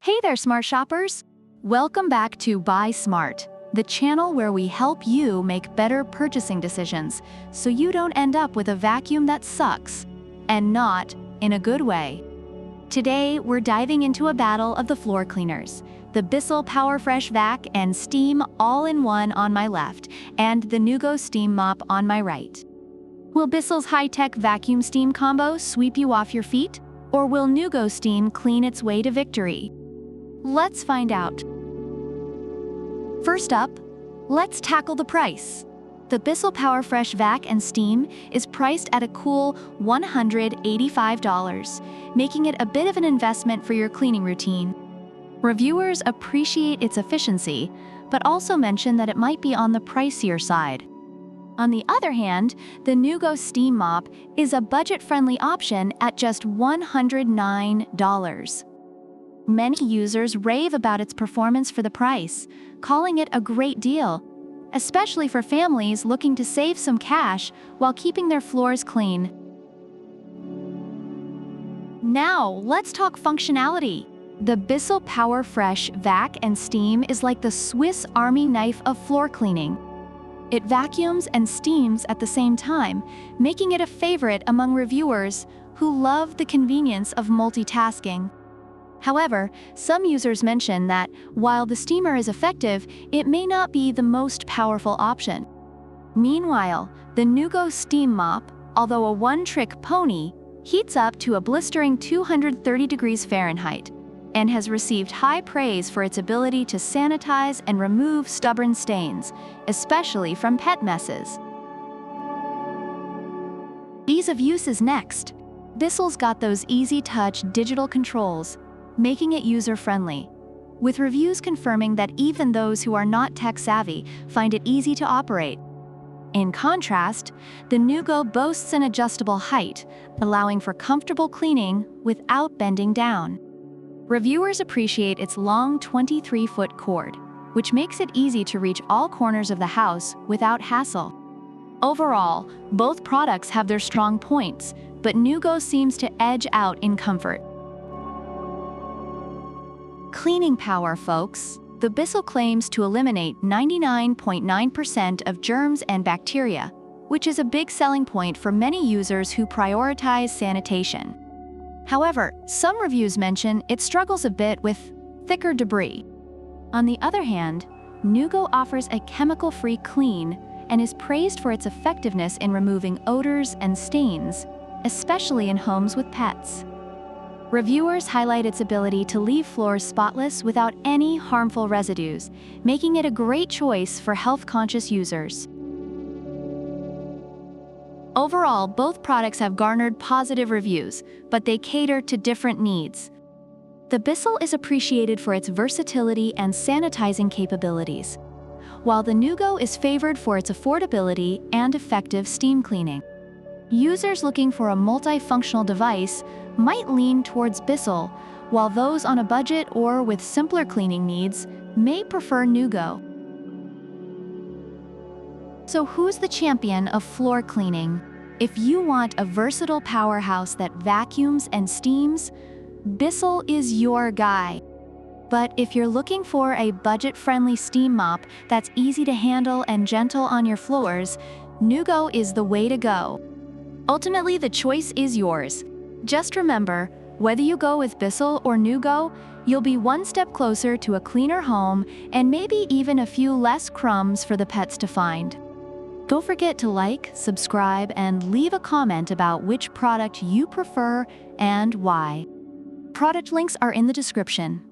Hey there, smart shoppers! Welcome back to Buy Smart, the channel where we help you make better purchasing decisions so you don't end up with a vacuum that sucks, and not in a good way. Today, we're diving into a battle of the floor cleaners, the Bissell PowerFresh Vac and Steam all-in-one on my left, and the Neugo Steam Mop on my right. Will Bissell's high-tech vacuum steam combo sweep you off your feet, or will Neugo Steam clean its way to victory? Let's find out. First up, let's tackle the price. The Bissell PowerFresh Vac and Steam is priced at a cool $185, making it a bit of an investment for your cleaning routine. Reviewers appreciate its efficiency, but also mention that it might be on the pricier side. On the other hand, the Neugo Steam Mop is a budget-friendly option at just $109. Many users rave about its performance for the price, calling it a great deal, especially for families looking to save some cash while keeping their floors clean. Now, let's talk functionality. The Bissell PowerFresh Vac and Steam is like the Swiss Army knife of floor cleaning. It vacuums and steams at the same time, making it a favorite among reviewers who love the convenience of multitasking. However, some users mention that while the steamer is effective, it may not be the most powerful option. Meanwhile, the Neugo Steam Mop, although a one-trick pony, heats up to a blistering 230 degrees Fahrenheit and has received high praise for its ability to sanitize and remove stubborn stains, especially from pet messes. Ease of use is next. Bissell's got those easy-touch digital controls, making it user-friendly, with reviews confirming that even those who are not tech-savvy find it easy to operate. In contrast, the Neugo boasts an adjustable height, allowing for comfortable cleaning without bending down. Reviewers appreciate its long 23-foot cord, which makes it easy to reach all corners of the house without hassle. Overall, both products have their strong points, but Neugo seems to edge out in comfort. Cleaning power, folks. The Bissell claims to eliminate 99.9% of germs and bacteria, which is a big selling point for many users who prioritize sanitation. However, some reviews mention it struggles a bit with thicker debris. On the other hand, Neugo offers a chemical-free clean and is praised for its effectiveness in removing odors and stains, especially in homes with pets. Reviewers highlight its ability to leave floors spotless without any harmful residues, making it a great choice for health-conscious users. Overall, both products have garnered positive reviews, but they cater to different needs. The Bissell is appreciated for its versatility and sanitizing capabilities, while the Neugo is favored for its affordability and effective steam cleaning. Users looking for a multifunctional device might lean towards Bissell, while those on a budget or with simpler cleaning needs may prefer Neugo. So who's the champion of floor cleaning? If you want a versatile powerhouse that vacuums and steams, Bissell is your guy. But if you're looking for a budget-friendly steam mop that's easy to handle and gentle on your floors, Neugo is the way to go. Ultimately, the choice is yours. Just remember, whether you go with Bissell or Neugo, you'll be one step closer to a cleaner home and maybe even a few less crumbs for the pets to find. Don't forget to like, subscribe, and leave a comment about which product you prefer and why. Product links are in the description.